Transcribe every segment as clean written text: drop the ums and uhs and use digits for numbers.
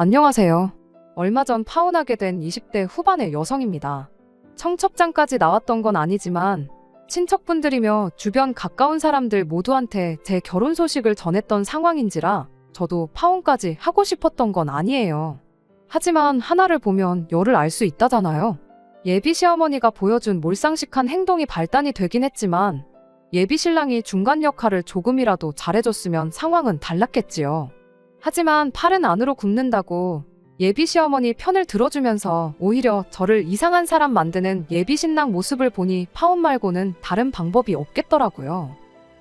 안녕하세요. 얼마 전 파혼하게 된 20대 후반의 여성입니다. 청첩장까지 나왔던 건 아니지만 친척분들이며 주변 가까운 사람들 모두한테 제 결혼 소식을 전했던 상황인지라 저도 파혼까지 하고 싶었던 건 아니에요. 하지만 하나를 보면 열을 알 수 있다잖아요. 예비 시어머니가 보여준 몰상식한 행동이 발단이 되긴 했지만 예비 신랑이 중간 역할을 조금이라도 잘해줬으면 상황은 달랐겠지요. 하지만 팔은 안으로 굽는다고 예비 시어머니 편을 들어주면서 오히려 저를 이상한 사람 만드는 예비 신랑 모습을 보니 파혼 말고는 다른 방법이 없겠더라고요.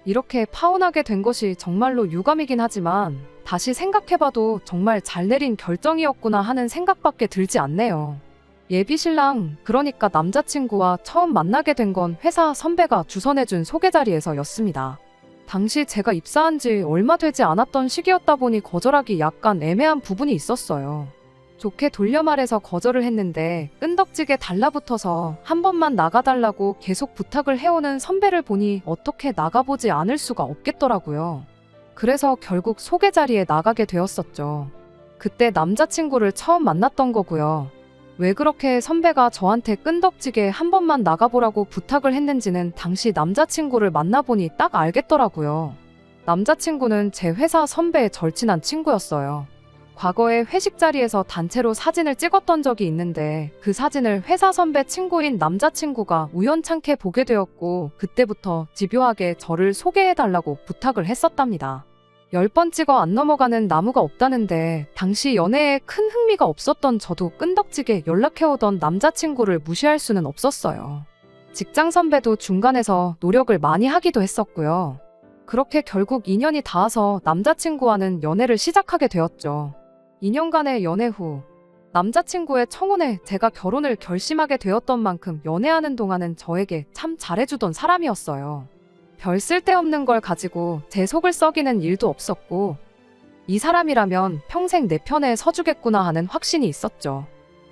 이렇게 파혼하게 된 것이 정말로 유감이긴 하지만 다시 생각해봐도 정말 잘 내린 결정이었구나 하는 생각밖에 들지 않네요. 예비 신랑, 그러니까 남자친구와 처음 만나게 된 건 회사 선배가 주선해준 소개 자리에서였습니다. 당시 제가 입사한 지 얼마 되지 않았던 시기였다 보니 거절하기 약간 애매한 부분이 있었어요. 좋게 돌려 말해서 거절을 했는데 끈덕지게 달라붙어서 한 번만 나가달라고 계속 부탁을 해오는 선배를 보니 어떻게 나가보지 않을 수가 없겠더라고요. 그래서 결국 소개 자리에 나가게 되었었죠. 그때 남자친구를 처음 만났던 거고요. 왜 그렇게 선배가 저한테 끈덕지게 한 번만 나가보라고 부탁을 했는지는 당시 남자친구를 만나보니 딱 알겠더라고요. 남자친구는 제 회사 선배의 절친한 친구였어요. 과거에 회식 자리에서 단체로 사진을 찍었던 적이 있는데 그 사진을 회사 선배 친구인 남자친구가 우연찮게 보게 되었고 그때부터 집요하게 저를 소개해달라고 부탁을 했었답니다. 10번 찍어 안 넘어가는 나무가 없다는데 당시 연애에 큰 흥미가 없었던 저도 끈덕지게 연락해오던 남자친구를 무시할 수는 없었어요. 직장 선배도 중간에서 노력을 많이 하기도 했었고요. 그렇게 결국 2년이 닿아서 남자친구와는 연애를 시작하게 되었죠. 2년간의 연애 후 남자친구의 청혼에 제가 결혼을 결심하게 되었던 만큼 연애하는 동안은 저에게 참 잘해주던 사람이었어요. 별 쓸데없는 걸 가지고 제 속을 썩이는 일도 없었고 이 사람이라면 평생 내 편에 서주겠구나 하는 확신이 있었죠.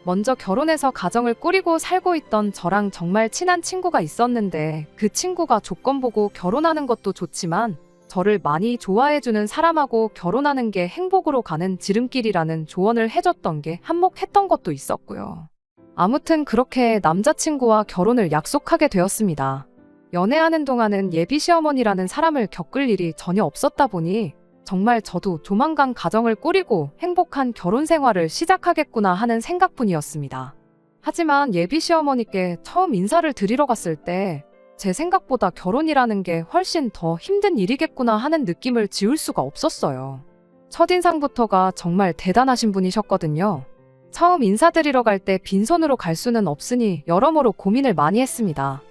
먼저 결혼해서 가정을 꾸리고 살고 있던 저랑 정말 친한 친구가 있었는데 그 친구가 조건 보고 결혼하는 것도 좋지만 저를 많이 좋아해주는 사람하고 결혼하는 게 행복으로 가는 지름길이라는 조언을 해줬던 게 한몫했던 것도 있었고요. 아무튼 그렇게 남자친구와 결혼을 약속하게 되었습니다. 연애하는 동안은 예비 시어머니라는 사람을 겪을 일이 전혀 없었다 보니 정말 저도 조만간 가정을 꾸리고 행복한 결혼 생활을 시작하겠구나 하는 생각뿐이었습니다. 하지만 예비 시어머니께 처음 인사를 드리러 갔을 때 제 생각보다 결혼이라는 게 훨씬 더 힘든 일이겠구나 하는 느낌을 지울 수가 없었어요. 첫인상부터가 정말 대단하신 분이셨거든요. 처음 인사드리러 갈 때 빈손으로 갈 수는 없으니 여러모로 고민을 많이 했습니다.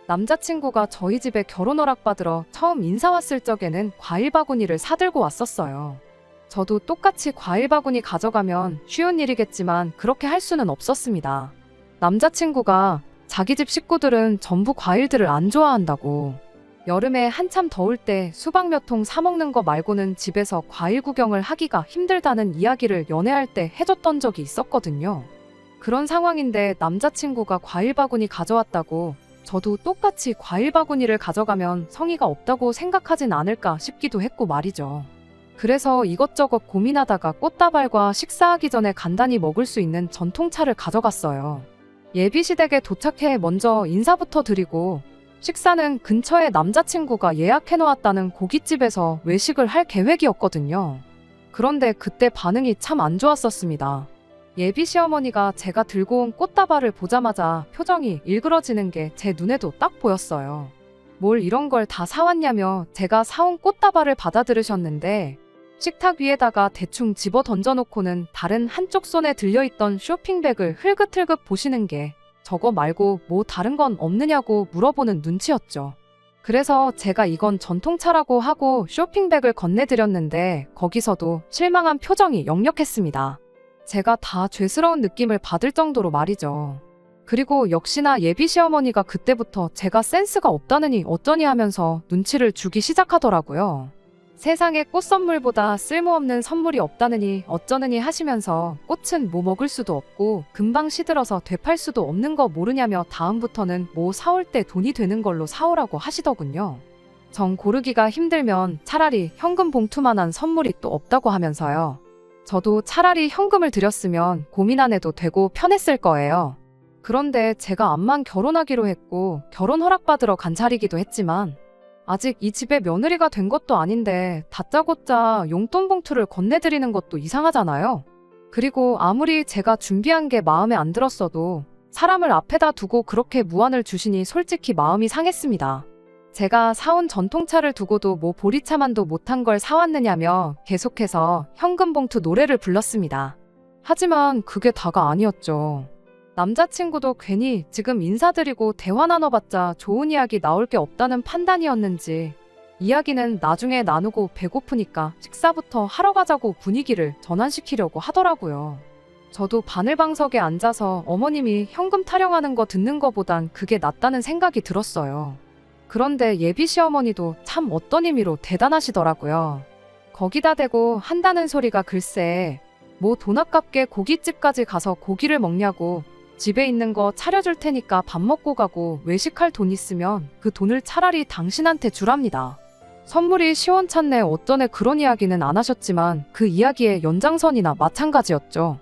남자친구가 저희 집에 결혼 허락받으러 처음 인사 왔을 적에는 과일 바구니를 사들고 왔었어요. 저도 똑같이 과일 바구니 가져가면 쉬운 일이겠지만 그렇게 할 수는 없었습니다. 남자친구가 자기 집 식구들은 전부 과일들을 안 좋아한다고, 여름에 한참 더울 때 수박 몇 통 사 먹는 거 말고는 집에서 과일 구경을 하기가 힘들다는 이야기를 연애할 때 해줬던 적이 있었거든요. 그런 상황인데 남자친구가 과일 바구니 가져왔다고 저도 똑같이 과일 바구니를 가져가면 성의가 없다고 생각하진 않을까 싶기도 했고 말이죠. 그래서 이것저것 고민하다가 꽃다발과 식사하기 전에 간단히 먹을 수 있는 전통차를 가져갔어요. 예비시댁에 도착해 먼저 인사부터 드리고 식사는 근처에 남자친구가 예약해놓았다는 고깃집에서 외식을 할 계획이었거든요. 그런데 그때 반응이 참 안 좋았었습니다. 예비 시어머니가 제가 들고 온 꽃다발을 보자마자 표정이 일그러지는 게 제 눈에도 딱 보였어요. 뭘 이런 걸 다 사왔냐며 제가 사온 꽃다발을 받아들으셨는데 식탁 위에다가 대충 집어 던져놓고는 다른 한쪽 손에 들려있던 쇼핑백을 흘긋흘긋 보시는 게 저거 말고 뭐 다른 건 없느냐고 물어보는 눈치였죠. 그래서 제가 이건 전통차라고 하고 쇼핑백을 건네드렸는데 거기서도 실망한 표정이 역력했습니다. 제가 다 죄스러운 느낌을 받을 정도로 말이죠. 그리고 역시나 예비 시어머니가 그때부터 제가 센스가 없다느니 어쩌니 하면서 눈치를 주기 시작하더라고요. 세상에 꽃 선물보다 쓸모없는 선물이 없다느니 어쩌느니 하시면서 꽃은 뭐 먹을 수도 없고 금방 시들어서 되팔 수도 없는 거 모르냐며 다음부터는 뭐 사올 때 돈이 되는 걸로 사오라고 하시더군요. 정 고르기가 힘들면 차라리 현금 봉투만한 선물이 또 없다고 하면서요. 저도 차라리 현금을 드렸으면 고민 안 해도 되고 편했을 거예요. 그런데 제가 암만 결혼하기로 했고 결혼 허락받으러 간 자리이기도 했지만 아직 이 집의 며느리가 된 것도 아닌데 다짜고짜 용돈 봉투를 건네드리는 것도 이상하잖아요. 그리고 아무리 제가 준비한 게 마음에 안 들었어도 사람을 앞에다 두고 그렇게 무안을 주시니 솔직히 마음이 상했습니다. 제가 사온 전통차를 두고도 뭐 보리차만도 못한 걸 사왔느냐며 계속해서 현금 봉투 노래를 불렀습니다. 하지만 그게 다가 아니었죠. 남자친구도 괜히 지금 인사드리고 대화 나눠봤자 좋은 이야기 나올 게 없다는 판단이었는지 이야기는 나중에 나누고 배고프니까 식사부터 하러 가자고 분위기를 전환시키려고 하더라고요. 저도 바늘방석에 앉아서 어머님이 현금 타령하는 거 듣는 거보단 그게 낫다는 생각이 들었어요. 그런데 예비 시어머니도 참 어떤 의미로 대단하시더라고요. 거기다 대고 한다는 소리가 글쎄 뭐 돈 아깝게 고깃집까지 가서 고기를 먹냐고 집에 있는 거 차려줄 테니까 밥 먹고 가고 외식할 돈 있으면 그 돈을 차라리 당신한테 주랍니다. 선물이 시원찮네 어쩌네 그런 이야기는 안 하셨지만 그 이야기의 연장선이나 마찬가지였죠.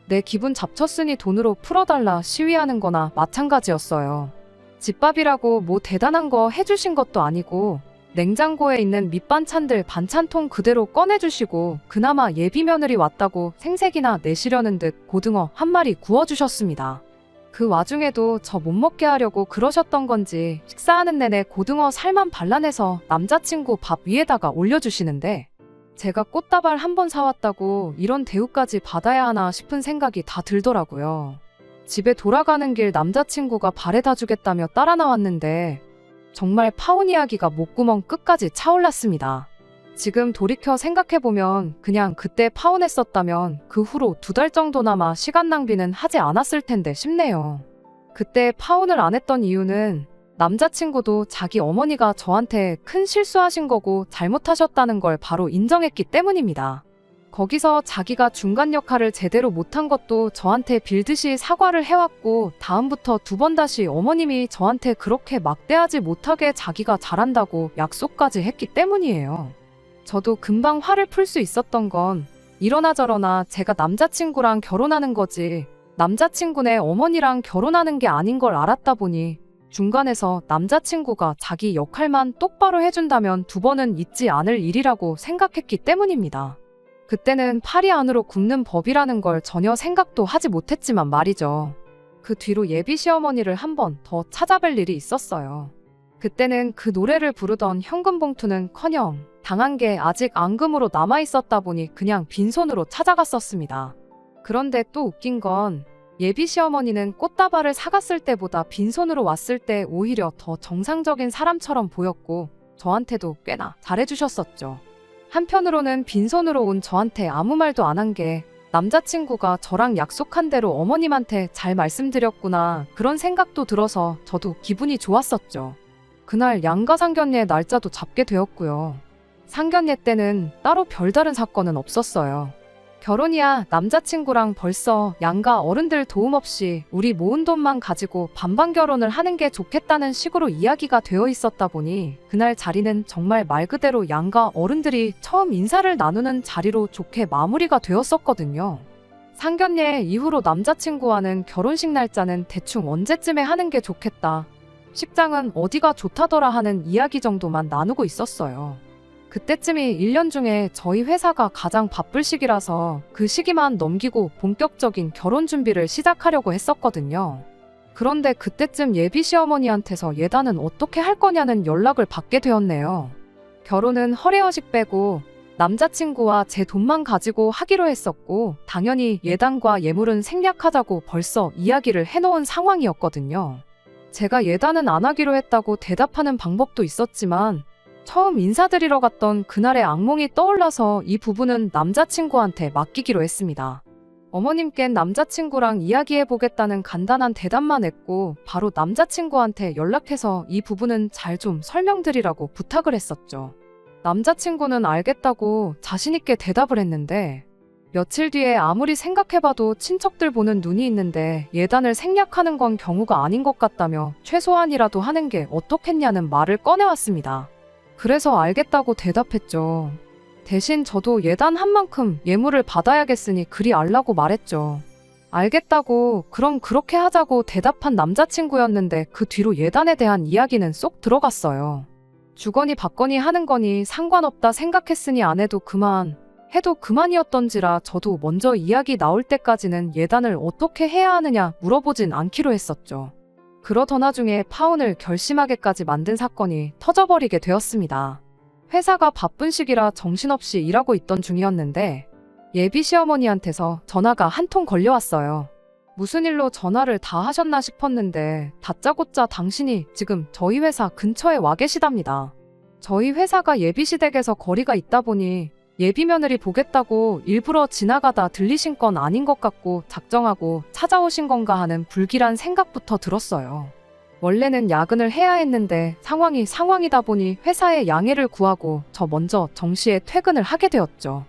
내 기분 잡쳤으니 돈으로 풀어달라 시위하는 거나 마찬가지였어요. 집밥이라고 뭐 대단한 거 해주신 것도 아니고 냉장고에 있는 밑반찬들 반찬통 그대로 꺼내주시고 그나마 예비 며느리 왔다고 생색이나 내시려는 듯 고등어 한 마리 구워주셨습니다. 그 와중에도 저 못 먹게 하려고 그러셨던 건지 식사하는 내내 고등어 살만 발라내서 남자친구 밥 위에다가 올려주시는데 제가 꽃다발 한 번 사왔다고 이런 대우까지 받아야 하나 싶은 생각이 다 들더라고요. 집에 돌아가는 길 남자친구가 발에다 주겠다며 따라 나왔는데 정말 파혼 이야기가 목구멍 끝까지 차올랐습니다. 지금 돌이켜 생각해보면 그냥 그때 파혼했었다면 그 후로 2달 정도나마 시간 낭비는 하지 않았을 텐데 싶네요. 그때 파혼을 안 했던 이유는 남자친구도 자기 어머니가 저한테 큰 실수하신 거고 잘못하셨다는 걸 바로 인정했기 때문입니다. 거기서 자기가 중간 역할을 제대로 못한 것도 저한테 빌듯이 사과를 해왔고 다음부터 2번 다시 어머님이 저한테 그렇게 막대하지 못하게 자기가 잘한다고 약속까지 했기 때문이에요. 저도 금방 화를 풀 수 있었던 건 이러나 저러나 제가 남자친구랑 결혼하는 거지 남자친구네 어머니랑 결혼하는 게 아닌 걸 알았다 보니 중간에서 남자친구가 자기 역할만 똑바로 해준다면 2번은 있지 않을 일이라고 생각했기 때문입니다. 그때는 팔이 안으로 굽는 법이라는 걸 전혀 생각도 하지 못했지만 말이죠. 그 뒤로 예비 시어머니를 한 번 더 찾아뵐 일이 있었어요. 그때는 그 노래를 부르던 현금 봉투는커녕 당한 게 아직 앙금으로 남아있었다 보니 그냥 빈손으로 찾아갔었습니다. 그런데 또 웃긴 건 예비 시어머니는 꽃다발을 사갔을 때보다 빈손으로 왔을 때 오히려 더 정상적인 사람처럼 보였고 저한테도 꽤나 잘해주셨었죠. 한편으로는 빈손으로 온 저한테 아무 말도 안 한 게 남자친구가 저랑 약속한 대로 어머님한테 잘 말씀드렸구나 그런 생각도 들어서 저도 기분이 좋았었죠. 그날 양가 상견례 날짜도 잡게 되었고요. 상견례 때는 따로 별다른 사건은 없었어요. 결혼이야 남자친구랑 벌써 양가 어른들 도움 없이 우리 모은 돈만 가지고 반반 결혼을 하는 게 좋겠다는 식으로 이야기가 되어 있었다 보니 그날 자리는 정말 말 그대로 양가 어른들이 처음 인사를 나누는 자리로 좋게 마무리가 되었었거든요. 상견례 이후로 남자친구와는 결혼식 날짜는 대충 언제쯤에 하는 게 좋겠다. 식장은 어디가 좋다더라 하는 이야기 정도만 나누고 있었어요. 그때쯤이 1년 중에 저희 회사가 가장 바쁠 시기라서 그 시기만 넘기고 본격적인 결혼 준비를 시작하려고 했었거든요. 그런데 그때쯤 예비 시어머니한테서 예단은 어떻게 할 거냐는 연락을 받게 되었네요. 결혼은 허례허식 빼고 남자친구와 제 돈만 가지고 하기로 했었고 당연히 예단과 예물은 생략하자고 벌써 이야기를 해놓은 상황이었거든요. 제가 예단은 안 하기로 했다고 대답하는 방법도 있었지만 처음 인사드리러 갔던 그날의 악몽이 떠올라서 이 부분은 남자친구한테 맡기기로 했습니다. 어머님껜 남자친구랑 이야기해보겠다는 간단한 대답만 했고 바로 남자친구한테 연락해서 이 부분은 잘 좀 설명드리라고 부탁을 했었죠. 남자친구는 알겠다고 자신있게 대답을 했는데 며칠 뒤에 아무리 생각해봐도 친척들 보는 눈이 있는데 예단을 생략하는 건 경우가 아닌 것 같다며 최소한이라도 하는 게 어떻겠냐는 말을 꺼내왔습니다. 그래서 알겠다고 대답했죠. 대신 저도 예단한 만큼 예물을 받아야겠으니 그리 알라고 말했죠. 알겠다고, 그럼 그렇게 하자고 대답한 남자친구였는데 그 뒤로 예단에 대한 이야기는 쏙 들어갔어요. 주거니 받거니 하는 거니 상관없다 생각했으니 안 해도 그만, 해도 그만이었던지라 저도 먼저 이야기 나올 때까지는 예단을 어떻게 해야 하느냐 물어보진 않기로 했었죠. 그러던 와중에 파혼을 결심하게까지 만든 사건이 터져버리게 되었습니다. 회사가 바쁜 시기라 정신없이 일하고 있던 중이었는데 예비 시어머니한테서 전화가 한 통 걸려왔어요. 무슨 일로 전화를 다 하셨나 싶었는데 다짜고짜 당신이 지금 저희 회사 근처에 와 계시답니다. 저희 회사가 예비시댁에서 거리가 있다 보니 예비 며느리 보겠다고 일부러 지나가다 들리신 건 아닌 것 같고 작정하고 찾아오신 건가 하는 불길한 생각부터 들었어요. 원래는 야근을 해야 했는데 상황이 상황이다 보니 회사에 양해를 구하고 저 먼저 정시에 퇴근을 하게 되었죠.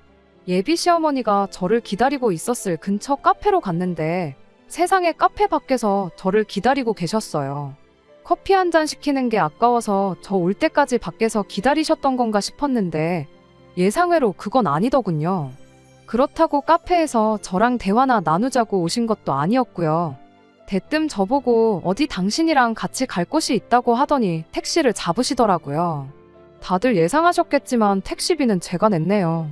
예비 시어머니가 저를 기다리고 있었을 근처 카페로 갔는데 세상에 카페 밖에서 저를 기다리고 계셨어요. 커피 한 잔 시키는 게 아까워서 저 올 때까지 밖에서 기다리셨던 건가 싶었는데 예상외로 그건 아니더군요. 그렇다고 카페에서 저랑 대화나 나누자고 오신 것도 아니었고요. 대뜸 저보고 어디 당신이랑 같이 갈 곳이 있다고 하더니 택시를 잡으시더라고요. 다들 예상하셨겠지만 택시비는 제가 냈네요.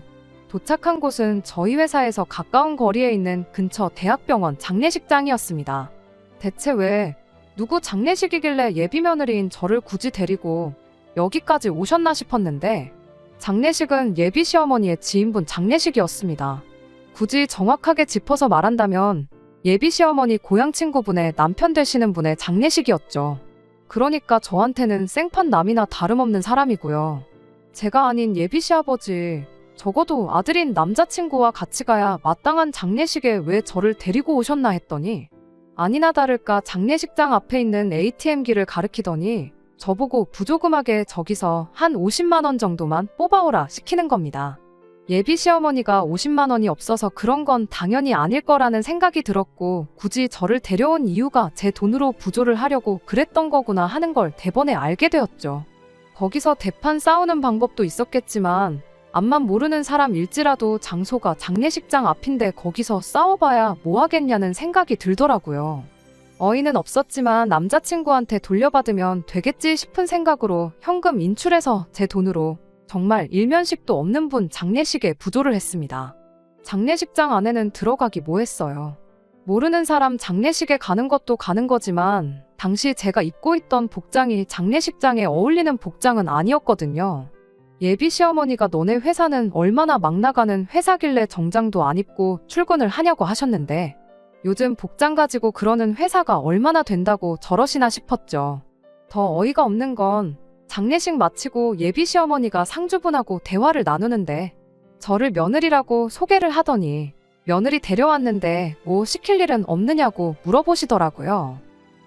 도착한 곳은 저희 회사에서 가까운 거리에 있는 근처 대학병원 장례식장이었습니다. 대체 왜 누구 장례식이길래 예비 며느리인 저를 굳이 데리고 여기까지 오셨나 싶었는데 장례식은 예비 시어머니의 지인분 장례식이었습니다. 굳이 정확하게 짚어서 말한다면 예비 시어머니 고향 친구분의 남편 되시는 분의 장례식이었죠. 그러니까 저한테는 생판남이나 다름없는 사람이고요. 제가 아닌 예비 시아버지, 적어도 아들인 남자친구와 같이 가야 마땅한 장례식에 왜 저를 데리고 오셨나 했더니 아니나 다를까 장례식장 앞에 있는 ATM기를 가리키더니 저보고 부조금하게 저기서 한 50만 원 정도만 뽑아오라 시키는 겁니다. 예비 시어머니가 50만 원이 없어서 그런 건 당연히 아닐 거라는 생각이 들었고 굳이 저를 데려온 이유가 제 돈으로 부조를 하려고 그랬던 거구나 하는 걸 대번에 알게 되었죠. 거기서 대판 싸우는 방법도 있었겠지만 앞만 모르는 사람일지라도 장소가 장례식장 앞인데 거기서 싸워봐야 뭐 하겠냐는 생각이 들더라고요. 어이는 없었지만 남자친구한테 돌려받으면 되겠지 싶은 생각으로 현금 인출해서 제 돈으로 정말 일면식도 없는 분 장례식에 부조를 했습니다. 장례식장 안에는 들어가기 뭐했어요. 모르는 사람 장례식에 가는 것도 가는 거지만 당시 제가 입고 있던 복장이 장례식장에 어울리는 복장은 아니었거든요. 예비 시어머니가 너네 회사는 얼마나 막 나가는 회사길래 정장도 안 입고 출근을 하냐고 하셨는데 요즘 복장 가지고 그러는 회사가 얼마나 된다고 저러시나 싶었죠. 더 어이가 없는 건 장례식 마치고 예비 시어머니가 상주분하고 대화를 나누는데 저를 며느리라고 소개를 하더니 며느리 데려왔는데 뭐 시킬 일은 없느냐고 물어보시더라고요.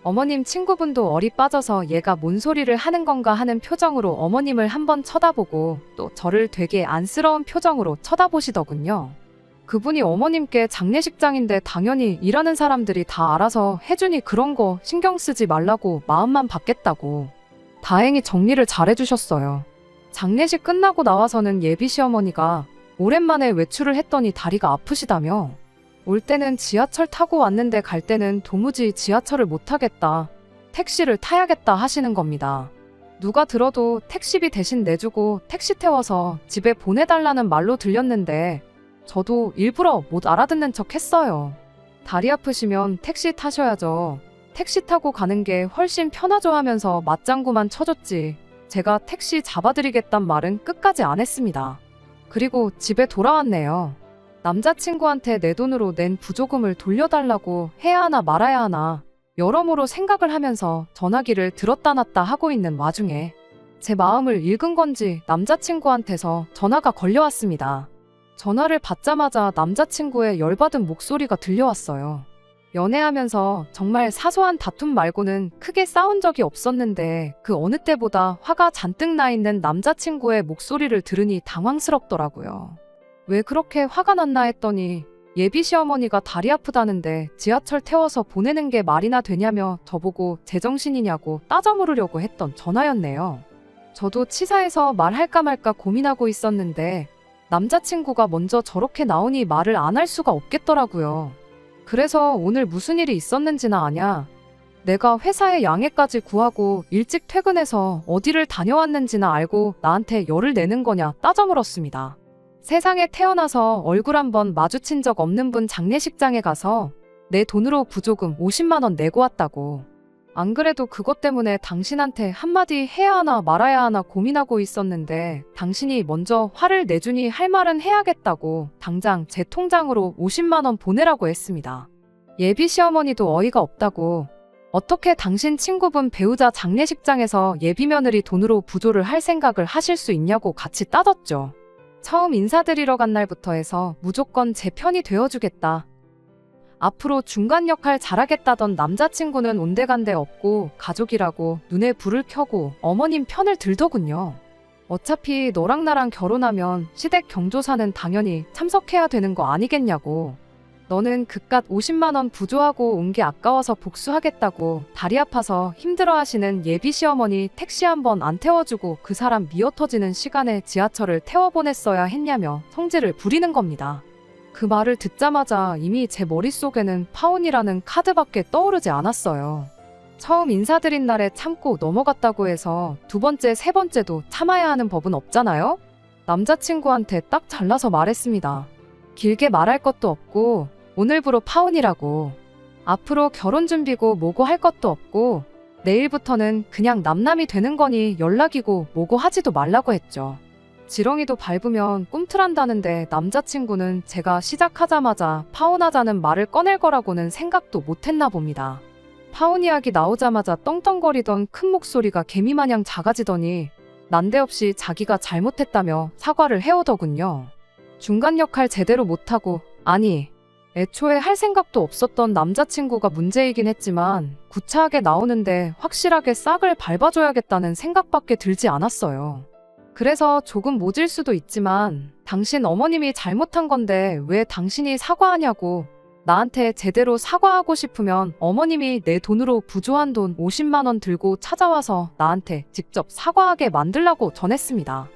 어머님 친구분도 얼이 빠져서 얘가 뭔 소리를 하는 건가 하는 표정으로 어머님을 한번 쳐다보고 또 저를 되게 안쓰러운 표정으로 쳐다보시더군요. 그분이 어머님께 장례식장인데 당연히 일하는 사람들이 다 알아서 해주니 그런 거 신경 쓰지 말라고 마음만 받겠다고. 다행히 정리를 잘해주셨어요. 장례식 끝나고 나와서는 예비 시어머니가 오랜만에 외출을 했더니 다리가 아프시다며 올 때는 지하철 타고 왔는데 갈 때는 도무지 지하철을 못 타겠다. 택시를 타야겠다 하시는 겁니다. 누가 들어도 택시비 대신 내주고 택시 태워서 집에 보내달라는 말로 들렸는데 저도 일부러 못 알아듣는 척 했어요. 다리 아프시면 택시 타셔야죠. 택시 타고 가는 게 훨씬 편하죠 하면서 맞장구만 쳐줬지. 제가 택시 잡아드리겠단 말은 끝까지 안 했습니다. 그리고 집에 돌아왔네요. 남자친구한테 내 돈으로 낸 부조금을 돌려달라고 해야 하나 말아야 하나 여러모로 생각을 하면서 전화기를 들었다 놨다 하고 있는 와중에 제 마음을 읽은 건지 남자친구한테서 전화가 걸려왔습니다. 전화를 받자마자 남자친구의 열받은 목소리가 들려왔어요. 연애하면서 정말 사소한 다툼 말고는 크게 싸운 적이 없었는데 그 어느 때보다 화가 잔뜩 나 있는 남자친구의 목소리를 들으니 당황스럽더라고요. 왜 그렇게 화가 났나 했더니 예비 시어머니가 다리 아프다는데 지하철 태워서 보내는 게 말이나 되냐며 저보고 제정신이냐고 따져 물으려고 했던 전화였네요. 저도 치사해서 말할까 말까 고민하고 있었는데 남자친구가 먼저 저렇게 나오니 말을 안 할 수가 없겠더라고요. 그래서 오늘 무슨 일이 있었는지나 아냐, 내가 회사에 양해까지 구하고 일찍 퇴근해서 어디를 다녀왔는지나 알고 나한테 열을 내는 거냐 따져 물었습니다. 세상에 태어나서 얼굴 한번 마주친 적 없는 분 장례식장에 가서 내 돈으로 부조금 50만 원 내고 왔다고. 안 그래도 그것 때문에 당신한테 한마디 해야 하나 말아야 하나 고민하고 있었는데 당신이 먼저 화를 내주니 할 말은 해야겠다고 당장 제 통장으로 50만 원 보내라고 했습니다. 예비 시어머니도 어이가 없다고, 어떻게 당신 친구분 배우자 장례식장에서 예비 며느리 돈으로 부조를 할 생각을 하실 수 있냐고 같이 따졌죠. 처음 인사드리러 간 날부터 해서 무조건 제 편이 되어주겠다, 앞으로 중간 역할 잘하겠다던 남자친구는 온데간데 없고 가족이라고 눈에 불을 켜고 어머님 편을 들더군요. 어차피 너랑 나랑 결혼하면 시댁 경조사는 당연히 참석해야 되는 거 아니겠냐고. 너는 그깟 50만 원 부조하고 온 게 아까워서 복수하겠다고 다리 아파서 힘들어하시는 예비 시어머니 택시 한 번 안 태워주고 그 사람 미어터지는 시간에 지하철을 태워보냈어야 했냐며 성질을 부리는 겁니다. 그 말을 듣자마자 이미 제 머릿속에는 파혼이라는 카드밖에 떠오르지 않았어요. 처음 인사드린 날에 참고 넘어갔다고 해서 두 번째, 세 번째도 참아야 하는 법은 없잖아요? 남자친구한테 딱 잘라서 말했습니다. 길게 말할 것도 없고 오늘부로 파혼이라고. 앞으로 결혼 준비고 뭐고 할 것도 없고 내일부터는 그냥 남남이 되는 거니 연락이고 뭐고 하지도 말라고 했죠. 지렁이도 밟으면 꿈틀한다는데 남자친구는 제가 시작하자마자 파혼하자는 말을 꺼낼 거라고는 생각도 못했나 봅니다. 파혼 이야기 나오자마자 떵떵거리던 큰 목소리가 개미마냥 작아지더니 난데없이 자기가 잘못했다며 사과를 해오더군요. 중간 역할 제대로 못하고, 아니, 애초에 할 생각도 없었던 남자친구가 문제이긴 했지만 구차하게 나오는데 확실하게 싹을 밟아줘야겠다는 생각밖에 들지 않았어요. 그래서 조금 모질 수도 있지만 당신 어머님이 잘못한 건데 왜 당신이 사과하냐고, 나한테 제대로 사과하고 싶으면 어머님이 내 돈으로 부조한 돈 50만 원 들고 찾아와서 나한테 직접 사과하게 만들라고 전했습니다.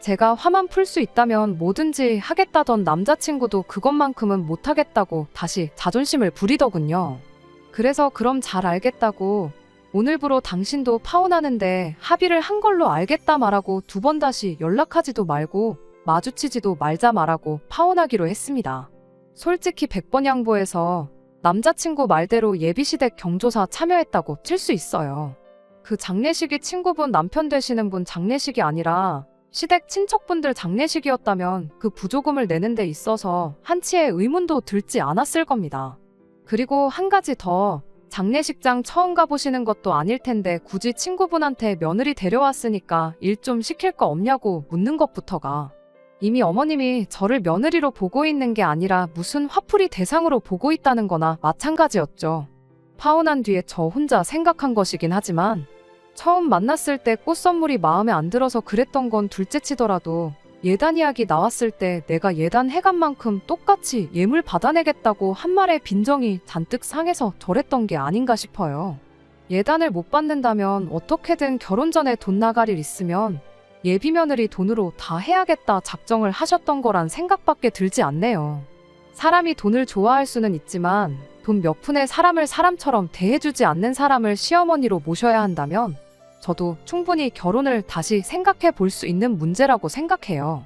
제가 화만 풀 수 있다면 뭐든지 하겠다던 남자친구도 그것만큼은 못하겠다고 다시 자존심을 부리더군요. 그래서 그럼 잘 알겠다고, 오늘부로 당신도 파혼하는데 합의를 한 걸로 알겠다 말하고 두 번 다시 연락하지도 말고 마주치지도 말자 말하고 파혼하기로 했습니다. 솔직히 100번 양보해서 남자친구 말대로 예비시댁 경조사 참여했다고 칠 수 있어요. 그 장례식이 친구분 남편 되시는 분 장례식이 아니라 시댁 친척분들 장례식이었다면 그 부조금을 내는 데 있어서 한치의 의문도 들지 않았을 겁니다. 그리고 한 가지 더, 장례식장 처음 가보시는 것도 아닐 텐데 굳이 친구분한테 며느리 데려왔으니까 일 좀 시킬 거 없냐고 묻는 것부터가 이미 어머님이 저를 며느리로 보고 있는 게 아니라 무슨 화풀이 대상으로 보고 있다는 거나 마찬가지였죠. 파혼한 뒤에 저 혼자 생각한 것이긴 하지만 처음 만났을 때 꽃 선물이 마음에 안 들어서 그랬던 건 둘째치더라도 예단 이야기 나왔을 때 내가 예단 해간 만큼 똑같이 예물 받아내겠다고 한 말에 빈정이 잔뜩 상해서 저랬던 게 아닌가 싶어요. 예단을 못 받는다면 어떻게든 결혼 전에 돈 나갈 일 있으면 예비 며느리 돈으로 다 해야겠다 작정을 하셨던 거란 생각밖에 들지 않네요. 사람이 돈을 좋아할 수는 있지만 돈 몇 푼에 사람을 사람처럼 대해주지 않는 사람을 시어머니로 모셔야 한다면 저도 충분히 결혼을 다시 생각해 볼 수 있는 문제라고 생각해요.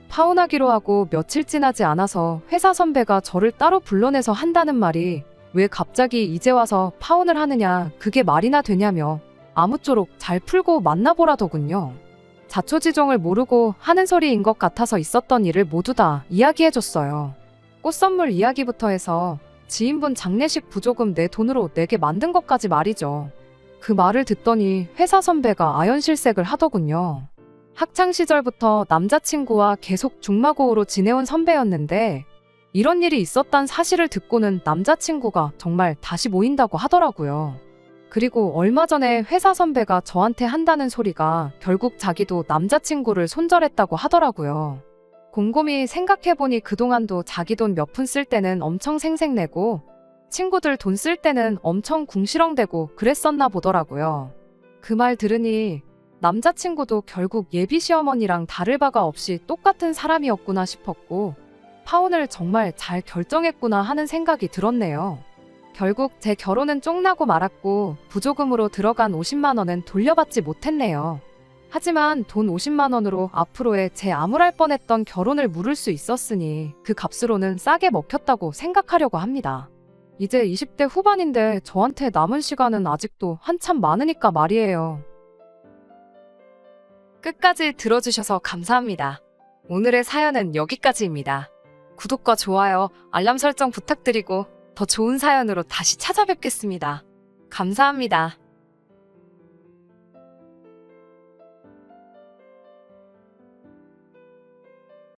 파혼하기로 하고 며칠 지나지 않아서 회사 선배가 저를 따로 불러내서 한다는 말이 왜 갑자기 이제 와서 파혼을 하느냐, 그게 말이나 되냐며 아무쪼록 잘 풀고 만나보라더군요. 자초지종을 모르고 하는 소리인 것 같아서 있었던 일을 모두 다 이야기해줬어요. 꽃 선물 이야기부터 해서 지인분 장례식 부조금 내 돈으로 내게 만든 것까지 말이죠. 그 말을 듣더니 회사 선배가 아연실색을 하더군요. 학창시절부터 남자친구와 계속 중마고우로 지내온 선배였는데 이런 일이 있었단 사실을 듣고는 남자친구가 정말 다시 모인다고 하더라고요. 그리고 얼마 전에 회사 선배가 저한테 한다는 소리가 결국 자기도 남자친구를 손절했다고 하더라고요. 곰곰이 생각해보니 그동안도 자기 돈 몇 푼 쓸 때는 엄청 생색내고 친구들 돈 쓸 때는 엄청 궁시렁대고 그랬었나 보더라고요. 그 말 들으니 남자친구도 결국 예비 시어머니랑 다를 바가 없이 똑같은 사람이었구나 싶었고, 파혼을 정말 잘 결정했구나 하는 생각이 들었네요. 결국 제 결혼은 쫑나고 말았고, 부조금으로 들어간 50만 원은 돌려받지 못했네요. 하지만 돈 50만 원으로 앞으로의 제 암울할 뻔했던 결혼을 물을 수 있었으니 그 값으로는 싸게 먹혔다고 생각하려고 합니다. 이제 20대 후반인데 저한테 남은 시간은 아직도 한참 많으니까 말이에요. 끝까지 들어주셔서 감사합니다. 오늘의 사연은 여기까지입니다. 구독과 좋아요, 알람 설정 부탁드리고 더 좋은 사연으로 다시 찾아뵙겠습니다. 감사합니다.